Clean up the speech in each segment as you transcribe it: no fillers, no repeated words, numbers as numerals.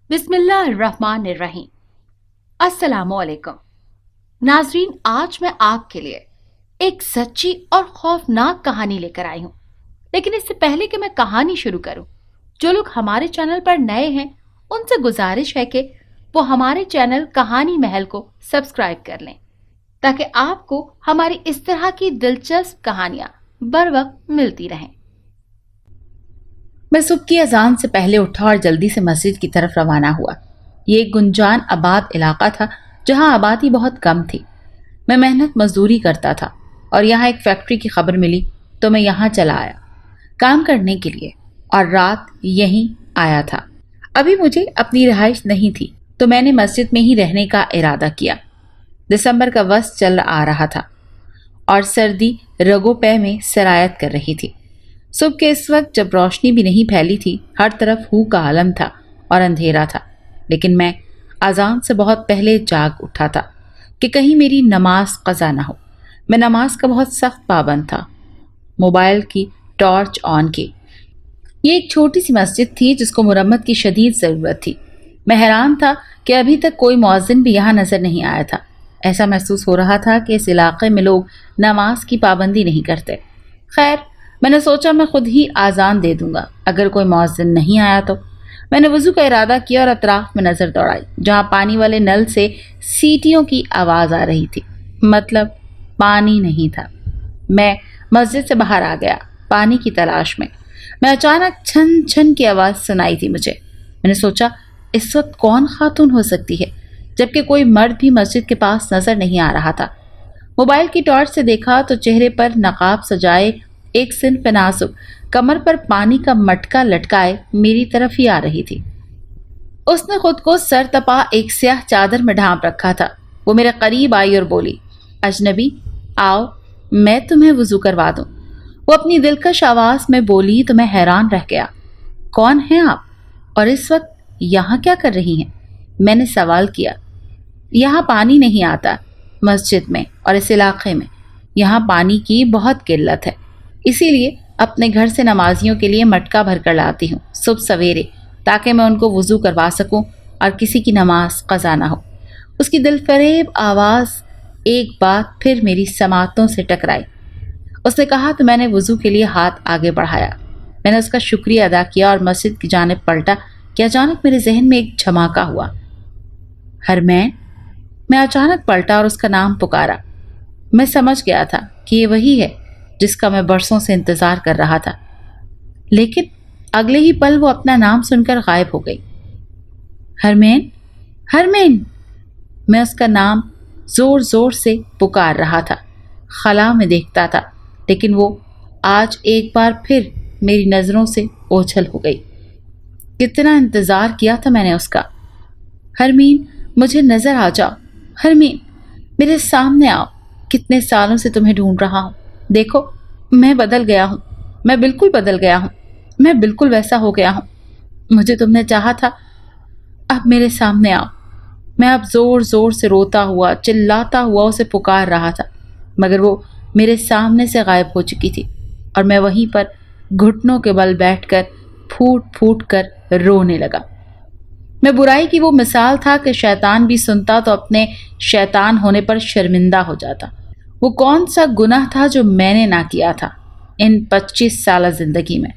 बिस्मिल्लाहिर्रहमानिर्रहीम। अस्सलामुअलैकुम नाजरीन, आज मैं आपके लिए एक सच्ची और खौफनाक कहानी लेकर आई हूँ। लेकिन इससे पहले कि मैं कहानी शुरू करूँ, जो लोग हमारे चैनल पर नए हैं उनसे गुजारिश है कि वो हमारे चैनल कहानी महल को सब्सक्राइब कर लें, ताकि आपको हमारी इस तरह की दिलचस्प कहानियां बर वक्त मिलती रहें। मैं सुबह की अजान से पहले उठा और जल्दी से मस्जिद की तरफ रवाना हुआ। ये एक गुंजान आबाद इलाका था जहां आबादी बहुत कम थी। मैं मेहनत मजदूरी करता था और यहाँ एक फैक्ट्री की खबर मिली तो मैं यहाँ चला आया काम करने के लिए और रात यहीं आया था। अभी मुझे अपनी रिहाइश नहीं थी तो मैंने मस्जिद में ही रहने का इरादा किया। दिसंबर का वक्त चल आ रहा था और सर्दी रगो पै में सरायत कर रही थी। सुबह के इस वक्त जब रोशनी भी नहीं फैली थी, हर तरफ हू का आलम था और अंधेरा था, लेकिन मैं अजान से बहुत पहले जाग उठा था कि कहीं मेरी नमाज कज़ा ना हो। मैं नमाज का बहुत सख्त पाबंद था। मोबाइल की टॉर्च ऑन की। ये एक छोटी सी मस्जिद थी जिसको मुरम्मत की शदीद ज़रूरत थी। मैं हैरान था कि अभी तक कोई मुअज्जिन भी यहाँ नज़र नहीं आया था। ऐसा महसूस हो रहा था कि इस इलाके में लोग नमाज की पाबंदी नहीं करते। खैर, मैंने सोचा मैं खुद ही आज़ान दे दूंगा, अगर कोई मुअज्जिन नहीं आया तो। मैंने वज़ू का इरादा किया और अतराफ में नज़र दौड़ाई, जहाँ पानी वाले नल से सीटियों की आवाज़ आ रही थी, मतलब पानी नहीं था। मैं मस्जिद से बाहर आ गया पानी की तलाश में। मैं अचानक छन छन की आवाज़ सुनाई थी मुझे। मैंने सोचा इस वक्त कौन खातून हो सकती है, जबकि कोई मर्द भी मस्जिद के पास नज़र नहीं आ रहा था। मोबाइल की टॉर्च से देखा तो चेहरे पर नकाब सजाए एक सिन्फ नाजुक, कमर पर पानी का मटका लटकाए मेरी तरफ ही आ रही थी। उसने खुद को सर तपा एक स्याह चादर में ढांप रखा था। वो मेरे करीब आई और बोली, अजनबी आओ, मैं तुम्हें वुजू करवा दूं। वो अपनी दिलकश आवाज में बोली तो मैं हैरान रह गया। कौन हैं आप और इस वक्त यहाँ क्या कर रही हैं? मैंने सवाल किया। यहाँ पानी नहीं आता मस्जिद में और इस इलाके में। यहाँ पानी की बहुत किल्लत है, इसीलिए अपने घर से नमाजियों के लिए मटका भर कर लाती हूँ सुबह सवेरे, ताकि मैं उनको वुजू करवा सकूं और किसी की नमाज कज़ा ना हो। उसकी दिलफरेब आवाज़ एक बार फिर मेरी समातों से टकराई। उसने कहा तो मैंने वुजू के लिए हाथ आगे बढ़ाया। मैंने उसका शुक्रिया अदा किया और मस्जिद की जानिब पलटा कि अचानक मेरे जहन में एक झमाका हुआ। हरमैन। मैं अचानक पलटा और उसका नाम पुकारा। मैं समझ गया था कि ये वही है जिसका मैं बरसों से इंतजार कर रहा था, लेकिन अगले ही पल वो अपना नाम सुनकर गायब हो गई। हरमैन, हरमैन। मैं उसका नाम जोर जोर से पुकार रहा था, खला में देखता था, लेकिन वो आज एक बार फिर मेरी नज़रों से ओझल हो गई। कितना इंतजार किया था मैंने उसका। हरमीन, मुझे नजर आ जाओ। हरमीन, मेरे सामने आओ। कितने सालों से तुम्हें ढूंढ रहा हूँ। देखो, मैं बदल गया हूँ। मैं बिल्कुल बदल गया हूँ। मैं बिल्कुल वैसा हो गया हूँ। मुझे तुमने चाहा था, अब मेरे सामने आओ। मैं अब जोर जोर से रोता हुआ चिल्लाता हुआ उसे पुकार रहा था, मगर वो मेरे सामने से गायब हो चुकी थी और मैं वहीं पर घुटनों के बल बैठकर फूट फूट कर रोने लगा। मैं बुराई की वो मिसाल था कि शैतान भी सुनता तो अपने शैतान होने पर शर्मिंदा हो जाता। वो कौन सा गुनाह था जो मैंने ना किया था इन 25 साल जिंदगी में।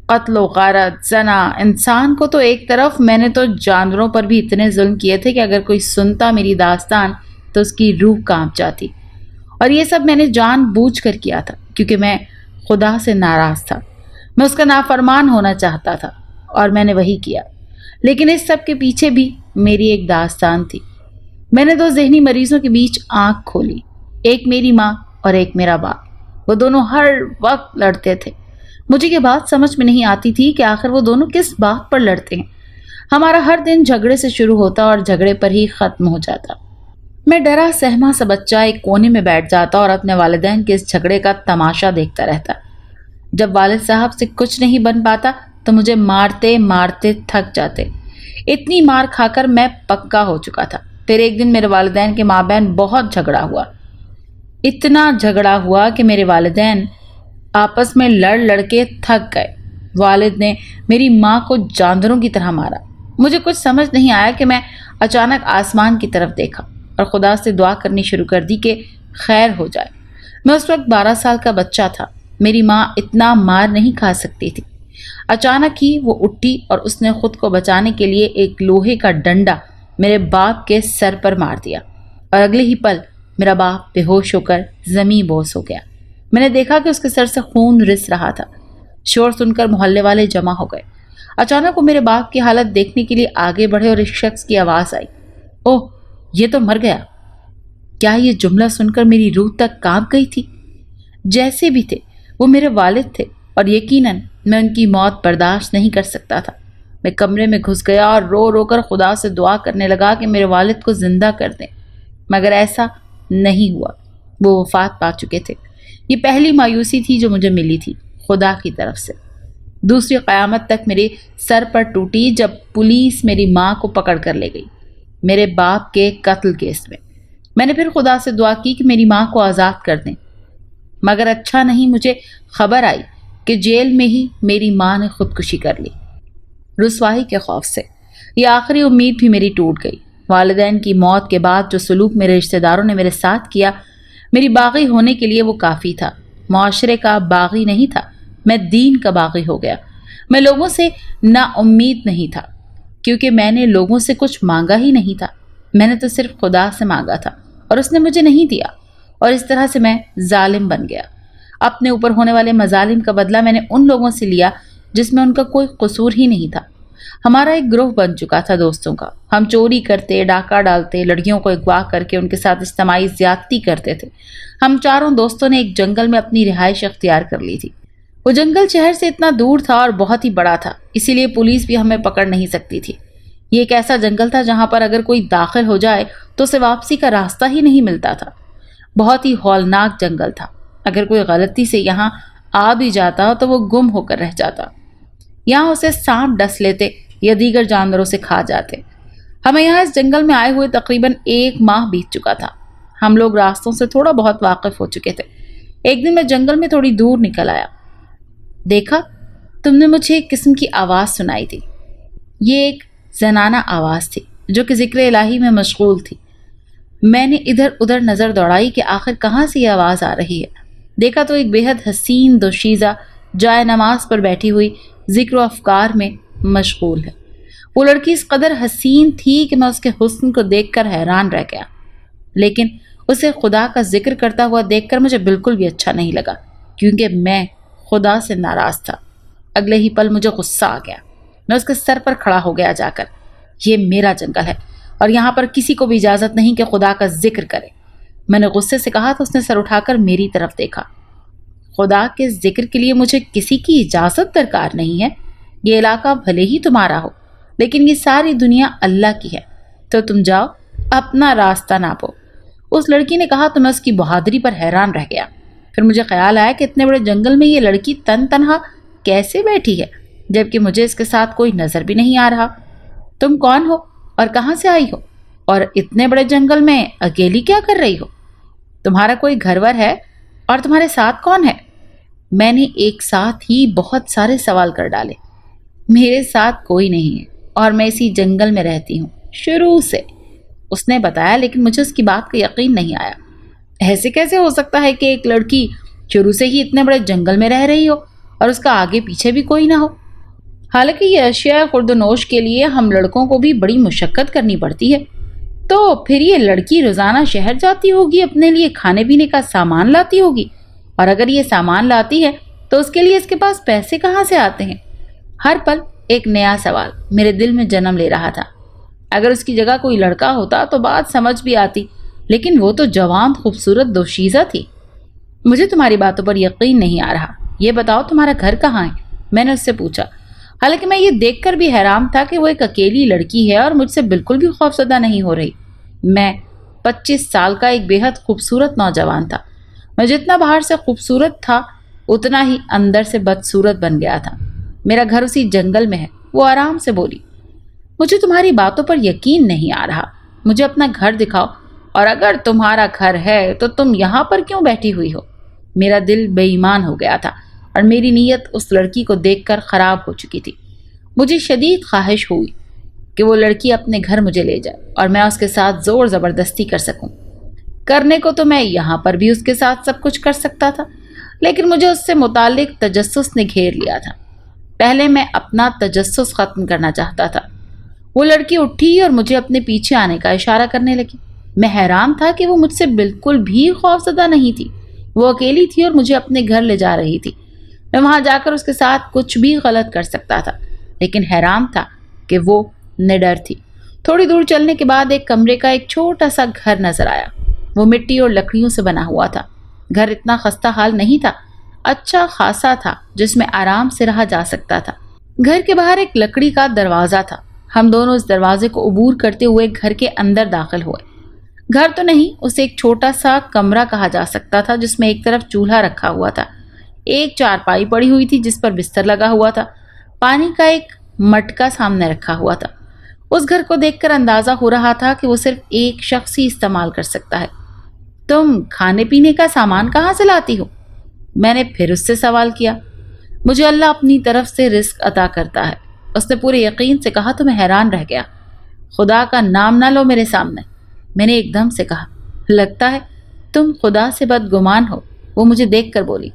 कत्ल गारत जना, इंसान को तो एक तरफ, मैंने तो जानवरों पर भी इतने जुल्म किए थे कि अगर कोई सुनता मेरी दास्तान तो उसकी रूह कांप जाती। और ये सब मैंने जानबूझ कर किया था, क्योंकि मैं खुदा से नाराज था। मैं उसका नाफरमान होना चाहता था और मैंने वही किया। लेकिन इस सब के पीछे भी मेरी एक दास्तान थी। मैंने 2 ज़हनी मरीजों के बीच आंख खोली, एक मेरी माँ और एक मेरा बाप। वो दोनों हर वक्त लड़ते थे। मुझे ये बात समझ में नहीं आती थी कि आखिर वो दोनों किस बात पर लड़ते हैं। हमारा हर दिन झगड़े से शुरू होता और झगड़े पर ही ख़त्म हो जाता। मैं डरा सहमा सा बच्चा एक कोने में बैठ जाता और अपने वालिदैन के इस झगड़े का तमाशा देखता रहता। जब वालिद साहब से कुछ नहीं बन पाता तो मुझे मारते मारते थक जाते। इतनी मार खाकर मैं पक्का हो चुका था। फिर एक दिन मेरे वालिदैन के माँ बहन बहुत झगड़ा हुआ। इतना झगड़ा हुआ कि मेरे वालिदैन आपस में लड़ लड़ के थक गए। वालिद ने मेरी माँ को जानवरों की तरह मारा। مجھے کچھ سمجھ نہیں آیا کہ میں اچانک آسمان کی طرف دیکھا اور خدا سے دعا کرنی شروع کر دی کہ خیر ہو جائے۔ میں اس وقت 12 سال کا بچہ تھا۔ میری ماں اتنا مار نہیں کھا سکتی تھی۔ اچانک ہی وہ اٹھی اور اس نے خود کو بچانے کے لیے ایک لوہے کا ڈنڈا میرے باپ کے سر پر مار دیا اور اگلے ہی پل میرا باپ بے ہوش ہو کر زمیں بوس ہو گیا۔ میں نے دیکھا کہ اس کے سر سے خون رس رہا تھا۔ شور سن کر محلے والے جمع ہو گئے۔ اچانک وہ میرے باپ کی حالت دیکھنے کے لیے آگے بڑھے اور ایک شخص کی آواز آئی، اوہ یہ تو مر گیا۔ کیا یہ جملہ سن کر میری روح تک کانپ گئی تھی؟ جیسے بھی تھے وہ میرے والد تھے اور یقیناً میں ان کی موت برداشت نہیں کر سکتا تھا۔ میں کمرے میں گھس گیا اور رو رو کر خدا سے دعا کرنے لگا کہ میرے والد کو زندہ کر دیں، مگر ایسا نہیں ہوا۔ وہ وفات پا چکے تھے۔ یہ پہلی مایوسی تھی جو مجھے ملی تھی خدا کی طرف سے۔ دوسری قیامت تک میرے سر پر ٹوٹی جب پولیس میری ماں کو پکڑ کر لے گئی میرے باپ کے قتل کیس میں۔ میں نے پھر خدا سے دعا کی کہ میری ماں کو آزاد کر دیں، مگر اچھا نہیں، مجھے خبر آئی کہ جیل میں ہی میری ماں نے خودکشی کر لی۔ رسوائی کے خوف سے یہ آخری امید بھی میری ٹوٹ گئی۔ والدین کی موت کے بعد جو سلوک میرے رشتہ داروں نے میرے ساتھ کیا، میری باغی ہونے کے لیے وہ کافی تھا۔ معاشرے کا باغی نہیں تھا، میں دین کا باغی ہو گیا۔ میں لوگوں سے نا امید نہیں تھا کیونکہ میں نے لوگوں سے کچھ مانگا ہی نہیں تھا۔ میں نے تو صرف خدا سے مانگا تھا اور اس نے مجھے نہیں دیا، اور اس طرح سے میں ظالم بن گیا۔ اپنے اوپر ہونے والے مظالم کا بدلہ میں نے ان لوگوں سے لیا جس میں ان کا کوئی قصور ہی نہیں تھا۔ ہمارا ایک گروہ بن چکا تھا دوستوں کا۔ ہم چوری کرتے، ڈاکہ ڈالتے، لڑکیوں کو اغوا کر کے ان کے ساتھ اجتماعی زیادتی کرتے تھے۔ ہم چاروں دوستوں نے ایک جنگل میں اپنی رہائش اختیار کر لی تھی۔ وہ جنگل شہر سے اتنا دور تھا اور بہت ہی بڑا تھا، اسی لیے پولیس بھی ہمیں پکڑ نہیں سکتی تھی۔ یہ ایک ایسا جنگل تھا جہاں پر اگر کوئی داخل ہو جائے تو اسے واپسی کا راستہ ہی نہیں ملتا تھا۔ بہت ہی ہولناک جنگل تھا۔ اگر کوئی غلطی سے یہاں آ بھی جاتا تو وہ گم ہو کر رہ جاتا۔ یہاں اسے سانپ ڈس لیتے یا دیگر جانوروں سے کھا جاتے۔ ہمیں یہاں اس جنگل میں آئے ہوئے تقریباً 1 ماہ بیت چکا تھا۔ ہم لوگ راستوں سے تھوڑا بہت واقف ہو چکے تھے۔ ایک دن میں جنگل میں تھوڑی دور نکل آیا۔ دیکھا، تم نے مجھے ایک قسم کی آواز سنائی تھی۔ یہ ایک زنانہ آواز تھی جو کہ ذکر الہی میں مشغول تھی۔ میں نے ادھر ادھر نظر دوڑائی کہ آخر کہاں سے یہ آواز آ رہی ہے۔ دیکھا تو ایک بے حد حسین دوشیزہ جائے نماز پر بیٹھی ہوئی ذکر و افکار میں مشغول ہے۔ وہ لڑکی اس قدر حسین تھی کہ میں اس کے حسن کو دیکھ کر حیران رہ گیا، لیکن اسے خدا کا ذکر کرتا ہوا دیکھ کر مجھے بالکل بھی اچھا نہیں لگا کیونکہ میں خدا سے ناراض تھا۔ اگلے ہی پل مجھے غصہ آ گیا۔ میں اس کے سر پر کھڑا ہو گیا جا کر۔ یہ میرا جنگل ہے اور یہاں پر کسی کو بھی اجازت نہیں کہ خدا کا ذکر کرے۔ میں نے غصے سے کہا تو اس نے سر اٹھا کر میری طرف دیکھا۔ خدا کے ذکر کے لیے مجھے کسی کی اجازت درکار نہیں ہے۔ یہ علاقہ بھلے ہی تمہارا ہو، لیکن یہ ساری دنیا اللہ کی ہے، تو تم جاؤ اپنا راستہ ناپو۔ اس لڑکی نے کہا تو میں اس کی بہادری پر حیران رہ گیا۔ پھر مجھے خیال آیا کہ اتنے بڑے جنگل میں یہ لڑکی تنہا کیسے بیٹھی ہے جبکہ مجھے اس کے ساتھ کوئی نظر بھی نہیں آ رہا۔ تم کون ہو اور کہاں سے آئی ہو اور اتنے بڑے جنگل میں اکیلی کیا کر رہی ہو؟ تمہارا کوئی گھر ور ہے اور تمہارے ساتھ کون ہے؟ میں نے ایک ساتھ ہی بہت سارے سوال کر ڈالے۔ میرے ساتھ کوئی نہیں ہے اور میں اسی جنگل میں رہتی ہوں شروع سے، اس نے بتایا، لیکن مجھے اس کی بات کا یقین نہیں آیا۔ ایسے کیسے ہو سکتا ہے کہ ایک لڑکی شروع سے ہی اتنے بڑے جنگل میں رہ رہی ہو اور اس کا آگے پیچھے بھی کوئی نہ ہو؟ حالانکہ یہ اشیاء خورد و نوش کے لیے ہم لڑکوں کو بھی بڑی مشقت کرنی پڑتی ہے، تو پھر یہ لڑکی روزانہ شہر جاتی ہوگی، اپنے لیے کھانے پینے کا سامان لاتی ہوگی، اور اگر یہ سامان لاتی ہے تو اس کے لیے اس کے پاس پیسے کہاں سے آتے ہیں؟ ہر پل ایک نیا سوال میرے دل میں جنم لے رہا تھا۔ اگر اس کی جگہ کوئی لڑکا ہوتا تو بات سمجھ بھی آتی، لیکن وہ تو جوان خوبصورت دوشیزہ تھی۔ مجھے تمہاری باتوں پر یقین نہیں آ رہا، یہ بتاؤ تمہارا گھر کہاں ہے؟ میں نے اس سے پوچھا، حالانکہ میں یہ دیکھ کر بھی حیران تھا کہ وہ ایک اکیلی لڑکی ہے اور مجھ سے بالکل بھی خوفزدہ نہیں ہو رہی۔ میں 25 سال کا ایک بے حد خوبصورت نوجوان تھا۔ میں جتنا باہر سے خوبصورت تھا اتنا ہی اندر سے بدصورت بن گیا تھا۔ میرا گھر اسی جنگل میں ہے، وہ آرام سے بولی۔ مجھے تمہاری باتوں پر یقین نہیں آ رہا، مجھے اپنا گھر دکھاؤ، اور اگر تمہارا گھر ہے تو تم یہاں پر کیوں بیٹھی ہوئی ہو؟ میرا دل بے ایمان ہو گیا تھا اور میری نیت اس لڑکی کو دیکھ کر خراب ہو چکی تھی۔ مجھے شدید خواہش ہوئی کہ وہ لڑکی اپنے گھر مجھے لے جائے اور میں اس کے ساتھ زور زبردستی کر سکوں۔ کرنے کو تو میں یہاں پر بھی اس کے ساتھ سب کچھ کر سکتا تھا، لیکن مجھے اس سے متعلق تجسس نے گھیر لیا تھا۔ پہلے میں اپنا تجسس ختم کرنا چاہتا تھا۔ وہ لڑکی اٹھی اور مجھے اپنے پیچھے آنے کا اشارہ کرنے لگی۔ میں حیران تھا کہ وہ مجھ سے بالکل بھی خوفزدہ نہیں تھی۔ وہ اکیلی تھی اور مجھے اپنے گھر لے جا رہی تھی۔ میں وہاں جا کر اس کے ساتھ کچھ بھی غلط کر سکتا تھا، لیکن حیران تھا کہ وہ نڈر تھی۔ تھوڑی دور چلنے کے بعد ایک کمرے کا ایک چھوٹا سا گھر نظر آیا۔ وہ مٹی اور لکڑیوں سے بنا ہوا تھا۔ گھر اتنا خستہ حال نہیں تھا، اچھا خاصا تھا جس میں آرام سے رہا جا سکتا تھا۔ گھر کے باہر ایک لکڑی کا دروازہ تھا۔ ہم دونوں اس دروازے کو عبور کرتے ہوئے گھر کے اندر داخل ہوئے۔ گھر تو نہیں، اسے ایک چھوٹا سا کمرہ کہا جا سکتا تھا جس میں ایک طرف چولہا رکھا ہوا تھا، ایک چارپائی پڑی ہوئی تھی جس پر بستر لگا ہوا تھا، پانی کا ایک مٹکا سامنے رکھا ہوا تھا۔ اس گھر کو دیکھ کر اندازہ ہو رہا تھا کہ وہ صرف ایک شخص ہی استعمال کر سکتا ہے۔ تم کھانے پینے کا سامان کہاں سے لاتی ہو؟ میں نے پھر اس سے سوال کیا۔ مجھے اللہ اپنی طرف سے رزق عطا کرتا ہے، اس نے پورے یقین سے کہا تو میں حیران رہ گیا۔ خدا کا نام نہ لو میرے سامنے، میں نے ایک دم سے کہا۔ لگتا ہے تم خدا سے بدگمان ہو، وہ مجھے دیکھ کر بولی۔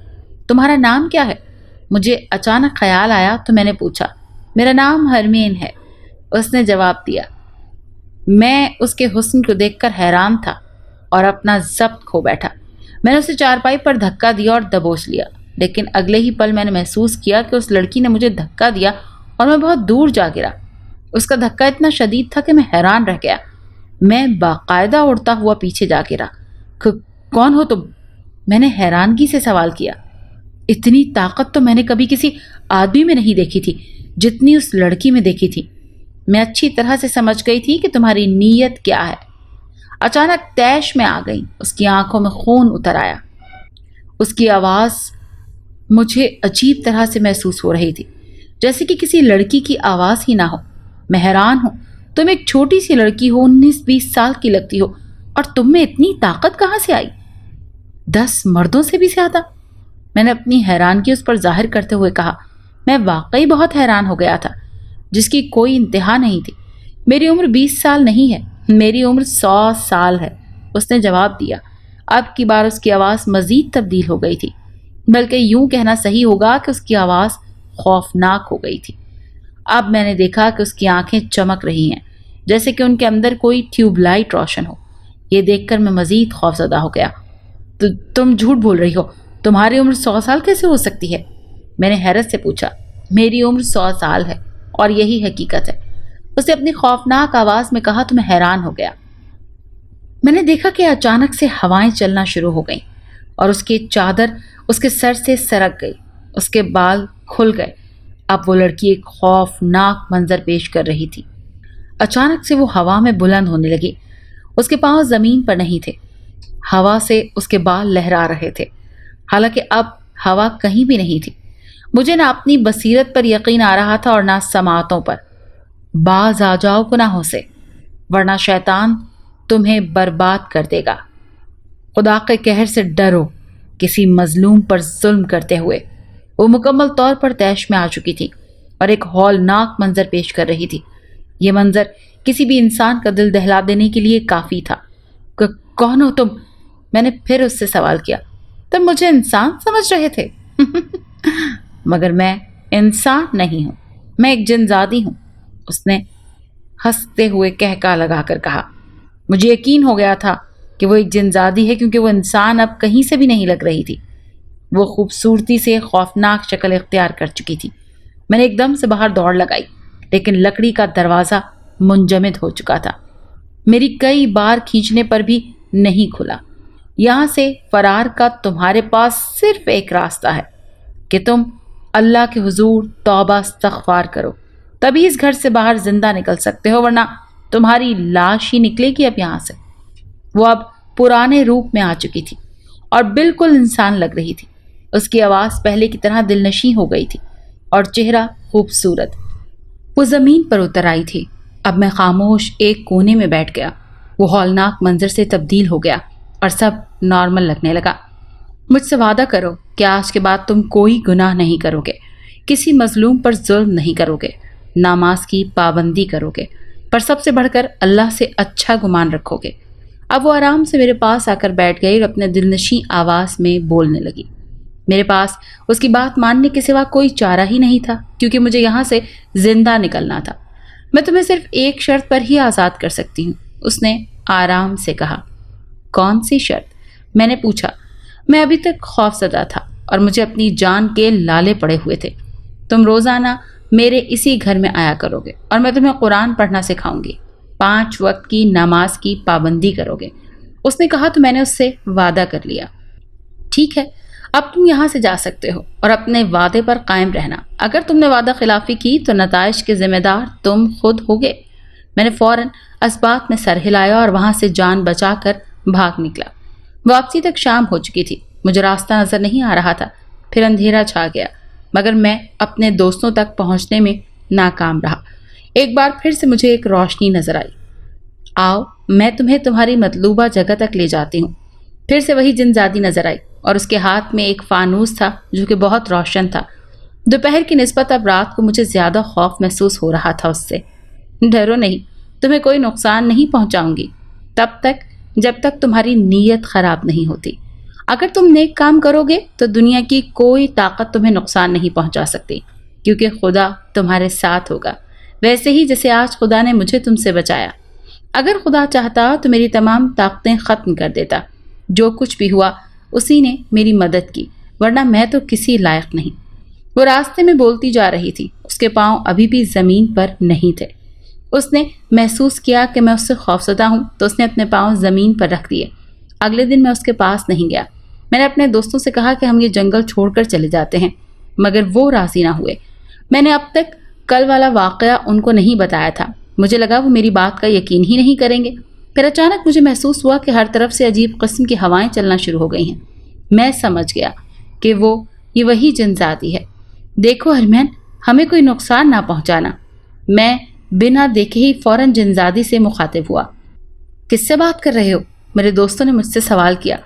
تمہارا نام کیا ہے؟ مجھے اچانک خیال آیا تو میں نے پوچھا۔ میرا نام ہرمین ہے، اس نے جواب دیا۔ میں اس کے حسن کو دیکھ کر حیران تھا اور اپنا ضبط کھو بیٹھا۔ میں نے اسے چارپائی پر دھکا دیا اور دبوچ لیا، لیکن اگلے ہی پل میں نے محسوس کیا کہ اس لڑکی نے مجھے دھکا دیا اور میں بہت دور جا گرا۔ اس کا دھکا اتنا شدید تھا کہ میں حیران رہ گیا۔ میں باقاعدہ اڑتا ہوا پیچھے جا گرا۔ کون ہو تم؟ میں نے حیرانگی سے سوال کیا۔ اتنی طاقت تو میں نے کبھی کسی آدمی میں نہیں دیکھی تھی جتنی اس لڑکی میں دیکھی تھی۔ میں اچھی طرح سے سمجھ گئی تھی کہ تمہاری نیت کیا ہے۔ اچانک طیش میں آ گئی، اس کی آنکھوں میں خون اتر آیا۔ اس کی آواز مجھے عجیب طرح سے محسوس ہو رہی تھی، جیسے کہ کسی لڑکی کی آواز ہی نہ ہو۔ میں حیران ہوں، تم ایک چھوٹی سی لڑکی ہو، 19-20 سال کی لگتی ہو، اور تم میں اتنی طاقت کہاں سے آئی؟ 10 مردوں سے بھی زیادہ؟ میں نے اپنی حیرانگی اس پر ظاہر کرتے ہوئے کہا۔ میں واقعی بہت حیران ہو گیا تھا، جس کی کوئی انتہا نہیں تھی۔ میری عمر 20 سال نہیں ہے، میری عمر 100 سال ہے، اس نے جواب دیا۔ اب کی بار اس کی آواز مزید تبدیل ہو گئی تھی، بلکہ یوں کہنا صحیح ہوگا کہ اس کی آواز خوفناک ہو گئی تھی۔ اب میں نے دیکھا کہ اس کی آنکھیں چمک رہی ہیں، جیسے کہ ان کے اندر کوئی ٹیوب لائٹ روشن ہو۔ یہ دیکھ کر میں مزید خوفزدہ ہو گیا۔ تم جھوٹ بول رہی ہو، تمہاری عمر 100 سال کیسے ہو سکتی ہے؟ میں نے حیرت سے پوچھا۔ میری عمر 100 سال ہے اور یہی حقیقت ہے، اس نے اپنی خوفناک آواز میں کہا تو میں حیران ہو گیا۔ میں نے دیکھا کہ اچانک سے ہوائیں چلنا شروع ہو گئیں اور اس کی چادر اس کے سر سے سرک گئی، اس کے بال کھل گئے۔ اب وہ لڑکی ایک خوفناک منظر پیش کر رہی تھی۔ اچانک سے وہ ہوا میں بلند ہونے لگی، اس کے پاؤں زمین پر نہیں تھے، ہوا سے اس کے بال لہرا رہے تھے، حالانکہ اب ہوا کہیں بھی نہیں تھی۔ مجھے نہ اپنی بصیرت پر یقین آ رہا تھا اور نہ سماعتوں پر۔ باز آ جاؤ گناہوں سے، ورنہ شیطان تمہیں برباد کر دے گا۔ خدا کے قہر سے ڈرو، کسی مظلوم پر ظلم کرتے ہوئے۔ وہ مکمل طور پر طیش میں آ چکی تھی اور ایک ہولناک منظر پیش کر رہی تھی۔ یہ منظر کسی بھی انسان کا دل دہلا دینے کے لیے کافی تھا۔ کون ہو تم؟ میں نے پھر اس سے سوال کیا۔ تم مجھے انسان سمجھ رہے تھے؟ مگر میں انسان نہیں ہوں، میں ایک جن زادی ہوں، اس نے ہنستے ہوئے کہکا لگا کر کہا۔ مجھے یقین ہو گیا تھا کہ وہ ایک جن زادی ہے، کیونکہ وہ انسان اب کہیں سے بھی نہیں لگ رہی تھی۔ وہ خوبصورتی سے خوفناک شکل اختیار کر چکی تھی۔ میں نے ایک دم سے باہر دوڑ لگائی، لیکن لکڑی کا دروازہ منجمد ہو چکا تھا۔ میری کئی بار کھینچنے پر بھی نہیں کھلا۔ یہاں سے فرار کا تمہارے پاس صرف ایک راستہ ہے کہ تم اللہ کے حضور توبہ استغفار کرو، تبھی اس گھر سے باہر زندہ نکل سکتے ہو، ورنہ تمہاری لاش ہی نکلے گی اب یہاں سے۔ وہ اب پرانے روپ میں آ چکی تھی اور بالکل انسان لگ رہی تھی۔ اس کی آواز پہلے کی طرح دل نشیں ہو گئی تھی اور چہرہ خوبصورت۔ وہ زمین پر اتر آئی تھی۔ اب میں خاموش ایک کونے میں بیٹھ گیا۔ وہ ہولناک منظر سے تبدیل ہو گیا اور سب نارمل لگنے لگا۔ مجھ سے وعدہ کرو کہ آج کے بعد تم کوئی گناہ نہیں کرو گے، کسی مظلوم پر ظلم نہیں کرو گے، نماز کی پابندی کرو گے، पर सबसे बढ़कर अल्लाह से अच्छा गुमान रखोगे। अब वो आराम से मेरे पास आकर बैठ गई और अपने दिलनशी आवाज में बोलने लगी। मेरे पास उसकी बात मानने के सिवा कोई चारा ही नहीं था, क्योंकि मुझे यहाँ से जिंदा निकलना था। मैं तुम्हें सिर्फ एक शर्त पर ही आज़ाद कर सकती हूँ, उसने आराम से कहा। कौन सी शर्त? मैंने पूछा। मैं अभी तक खौफजदा था और मुझे अपनी जान के लाले पड़े हुए थे। तुम रोज़ाना मेरे इसी घर में आया करोगे और मैं तुम्हें कुरान पढ़ना सिखाऊंगी। 5 वक्त की नमाज की पाबंदी करोगे। उसने कहा तो मैंने उससे वादा कर लिया। ठीक है, अब तुम यहाँ से जा सकते हो और अपने वादे पर कायम रहना। अगर तुमने वादा खिलाफी की तो नताइज के जिम्मेदार तुम खुद होगे। मैंने फौरन अस्बात में सर हिलाया और वहां से जान बचाकर भाग निकला। वापसी तक शाम हो चुकी थी। मुझे रास्ता नजर नहीं आ रहा था। फिर अंधेरा छा गया, मगर मैं अपने दोस्तों तक पहुंचने में नाकाम रहा। एक बार फिर से मुझे एक रोशनी नजर आई। आओ, मैं तुम्हें तुम्हारी मतलूबा जगह तक ले जाती हूँ। फिर से वही जिनजादी नजर आई और उसके हाथ में एक फानूस था जो कि बहुत रोशन था। दोपहर की निस्बत अब रात को मुझे ज्यादा खौफ महसूस हो रहा था उससे। डरो नहीं, तुम्हें कोई नुकसान नहीं पहुंचाऊंगी तब तक जब तक तुम्हारी नीयत खराब नहीं होती। अगर तुम नेक काम करोगे तो दुनिया की कोई ताकत तुम्हें नुकसान नहीं पहुंचा सकती, क्योंकि खुदा तुम्हारे साथ होगा, वैसे ही जैसे आज खुदा ने मुझे तुमसे बचाया। अगर खुदा चाहता तो मेरी तमाम ताकतें खत्म कर देता। जो कुछ भी हुआ उसी ने मेरी मदद की, वरना मैं तो किसी लायक नहीं। वो रास्ते में बोलती जा रही थी। उसके पांव अभी भी जमीन पर नहीं थे। उसने महसूस किया कि मैं उससे खौफजदा हूँ तो उसने अपने पांव जमीन पर रख दिए। अगले दिन मैं उसके पास नहीं गया। मैंने अपने दोस्तों से कहा कि हम ये जंगल छोड़कर चले जाते हैं, मगर वो राजी ना हुए। मैंने अब तक कल वाला वाकया उनको नहीं बताया था। मुझे लगा वो मेरी बात का यकीन ही नहीं करेंगे। फिर अचानक मुझे महसूस हुआ कि हर तरफ से अजीब किस्म की हवाएं चलना शुरू हो गई हैं। मैं समझ गया कि ये वही जिनजादी है। देखो हरमैन, हमें कोई नुकसान ना पहुंचाना। मैं बिना देखे ही फौरन जिनजादी से मुखातिब हुआ। किससे बात कर रहे हो? मेरे दोस्तों ने मुझसे सवाल किया।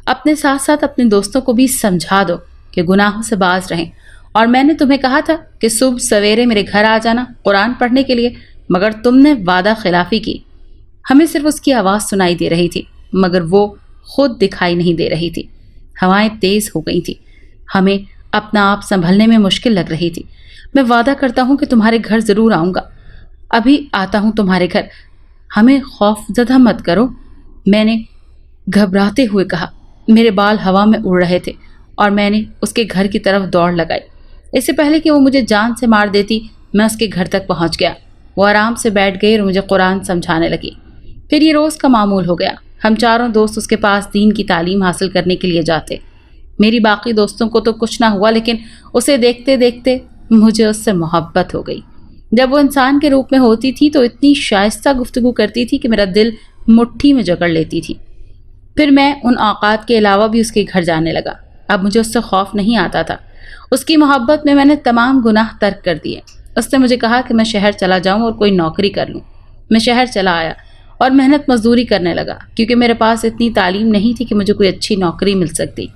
अपने साथ साथ अपने दोस्तों को भी समझा दो कि गुनाहों से बाज रहें। और मैंने तुम्हें कहा था कि सुबह सवेरे मेरे घर आ जाना कुरान पढ़ने के लिए, मगर तुमने वादा खिलाफी की। हमें सिर्फ उसकी आवाज़ सुनाई दे रही थी, मगर वो खुद दिखाई नहीं दे रही थी। हवाएं तेज हो गई थी। हमें अपना आप संभलने में मुश्किल लग रही थी। मैं वादा करता हूँ कि तुम्हारे घर ज़रूर आऊँगा। अभी आता हूँ तुम्हारे घर। हमें खौफजदा मत करो, मैंने घबराते हुए कहा। मेरे बाल हवा में उड़ रहे थे और मैंने उसके घर की तरफ दौड़ लगाई। इससे पहले कि वो मुझे जान से मार देती, मैं उसके घर तक पहुंच गया। वो आराम से बैठ गई और मुझे कुरान समझाने लगी। फिर ये रोज़ का मामूल हो गया। हम चारों दोस्त उसके पास दीन की तालीम हासिल करने के लिए जाते। मेरी बाकी दोस्तों को तो कुछ ना हुआ, लेकिन उसे देखते देखते मुझे उससे मोहब्बत हो गई। जब वो इंसान के रूप में होती थी तो इतनी शाइस्ता गुफ्तगू करती थी कि मेरा दिल मुट्ठी में जकड़ लेती थी। फिर मैं उन औकात के अलावा भी उसके घर जाने लगा। अब मुझे उससे खौफ नहीं आता था। उसकी मोहब्बत में मैंने तमाम गुनाह तर्क कर दिए। उसने मुझे कहा कि मैं शहर चला जाऊं और कोई नौकरी कर लूं। मैं शहर चला आया और मेहनत मजदूरी करने लगा, क्योंकि मेरे पास इतनी तालीम नहीं थी कि मुझे कोई अच्छी नौकरी मिल सकती।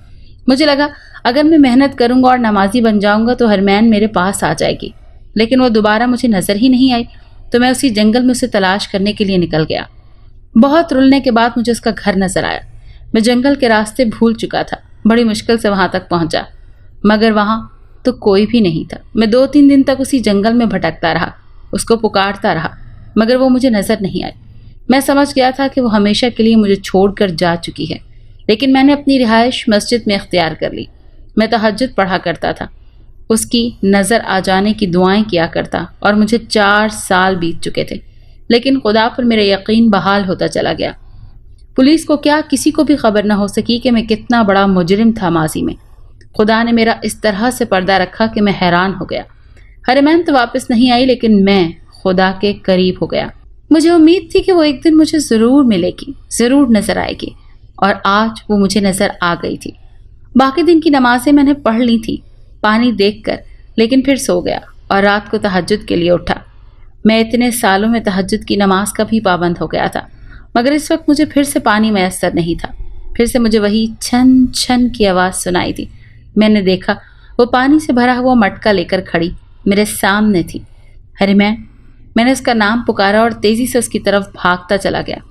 मुझे लगा अगर मैं मेहनत करूंगा और नमाजी बन जाऊंगा तो हरमैन मेरे पास आ जाएगी, लेकिन वो दोबारा मुझे नज़र ही नहीं आई। तो मैं उसी जंगल में उसे तलाश करने के लिए निकल गया। बहुत रुलने के बाद मुझे उसका घर नजर आया। मैं जंगल के रास्ते भूल चुका था। बड़ी मुश्किल से वहां तक पहुंचा, मगर वहां तो कोई भी नहीं था। मैं 2-3 दिन तक उसी जंगल में भटकता रहा, उसको पुकारता रहा, मगर वो मुझे नजर नहीं आई। मैं समझ गया था कि वो हमेशा के लिए मुझे छोड़कर जा चुकी है, लेकिन मैंने अपनी रिहाइश मस्जिद में इख्तियार कर ली। मैं तहज्जुद पढ़ा करता था, उसकी नज़र आ जाने की दुआएं किया करता, और मुझे 4 साल बीत चुके थे, लेकिन खुदा पर मेरा यकीन बहाल होता चला गया। पुलिस को क्या, किसी को भी खबर न हो सकी कि मैं कितना बड़ा मुजरिम था माजी में। खुदा ने मेरा इस तरह से पर्दा रखा कि मैं हैरान हो गया। हरमैन तो वापस नहीं आई, लेकिन मैं खुदा के करीब हो गया। मुझे उम्मीद थी कि वो एक दिन मुझे ज़रूर मिलेगी, ज़रूर नज़र आएगी, और आज वो मुझे नज़र आ गई थी। बाकी दिन की नमाजें मैंने पढ़ ली थी पानी देखकर, लेकिन फिर सो गया और रात को तहज्जुद के लिए उठा। मैं इतने सालों में तहज्जुद की नमाज का भी पाबंद हो गया था, मगर इस वक्त मुझे फिर से पानी मैसर नहीं था। फिर से मुझे वही छन छन की आवाज़ सुनाई दी। मैंने देखा वो पानी से भरा हुआ मटका लेकर खड़ी मेरे सामने थी। हरमैन, मैंने उसका नाम पुकारा और तेजी से उसकी तरफ भागता चला गया।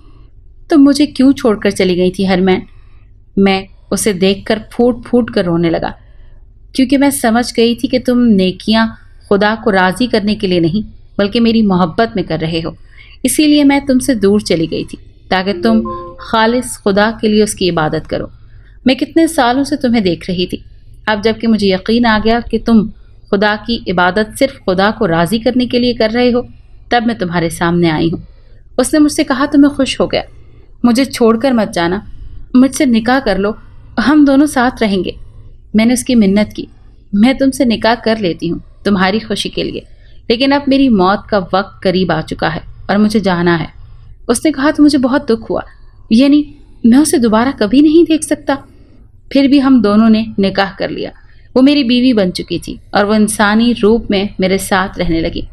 तुम मुझे क्यों छोड़कर चली गई थी हरमैन? मैं उसे देखकर फूट फूट कर रोने लगा, क्योंकि मैं समझ गई थी कि तुम नेकियां खुदा को राजी करने के लिए नहीं बल्कि मेरी मोहब्बत में कर रहे हो। इसीलिए मैं तुमसे दूर चली गई थी ताकि तुम खालिस खुदा के लिए उसकी इबादत करो। मैं कितने सालों से तुम्हें देख रही थी। अब जबकि मुझे यकीन आ गया कि तुम खुदा की इबादत सिर्फ खुदा को राजी करने के लिए कर रहे हो, तब मैं तुम्हारे सामने आई हूँ। उसने मुझसे कहा तो मैं खुश हो गया। मुझे छोड़कर मत जाना, मुझसे निकाह कर लो, हम दोनों साथ रहेंगे। मैंने उसकी मिन्नत की, मैं तुमसे निकाह कर लेती हूँ तुम्हारी खुशी के लिए, लेकिन अब मेरी मौत का वक्त करीब आ चुका है और मुझे जाना है। उसने कहा तो मुझे बहुत दुख हुआ, यानी मैं उसे दोबारा कभी नहीं देख सकता। फिर भी हम दोनों ने निकाह कर लिया। वो मेरी बीवी बन चुकी थी और वो इंसानी रूप में मेरे साथ रहने लगी।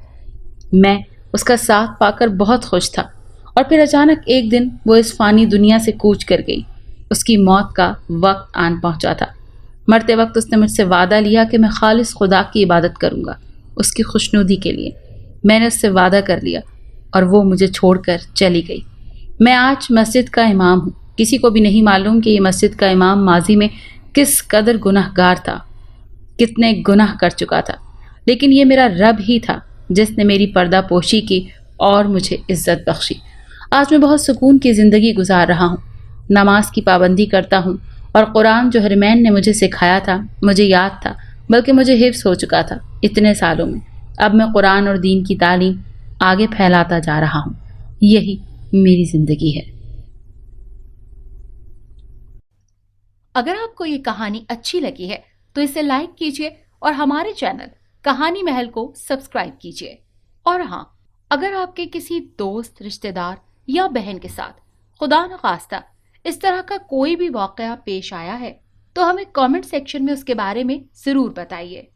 मैं उसका साथ पाकर बहुत खुश था। और फिर अचानक एक दिन वो इस फानी दुनिया से कूच कर गई। उसकी मौत का वक्त आन पहुंचा था। मरते वक्त उसने मुझसे वादा लिया कि मैं खालिस खुदा की इबादत करूंगा, उसकी खुशनुदी के लिए। मैंने उससे वादा कर लिया और वो मुझे छोड़कर चली गई। मैं आज मस्जिद का इमाम हूँ। किसी को भी नहीं मालूम कि ये मस्जिद का इमाम माजी में किस कदर गुनाहगार था, कितने गुनाह कर चुका था, लेकिन ये मेरा रब ही था जिसने मेरी पर्दा पोशी की और मुझे इज्जत बख्शी। आज मैं बहुत सुकून की ज़िंदगी गुजार रहा हूँ। नमाज की पाबंदी करता हूँ और कुरान जो हरमैन ने मुझे सिखाया था मुझे याद था, बल्कि मुझे हिफ्स हो चुका था इतने सालों में। अब मैं कुरान और दीन की तालीम आगे फैलाता जा रहा हूँ। यही मेरी ज़िंदगी है। अगर आपको ये कहानी अच्छी लगी है तो इसे लाइक कीजिए और हमारे चैनल कहानी महल को सब्सक्राइब कीजिए। और हाँ, अगर आपके किसी दोस्त, रिश्तेदार या बहन के साथ खुदा न खास्ता इस तरह का कोई भी वाकया पेश आया है तो हमें कमेंट सेक्शन में उसके बारे में जरूर बताइए।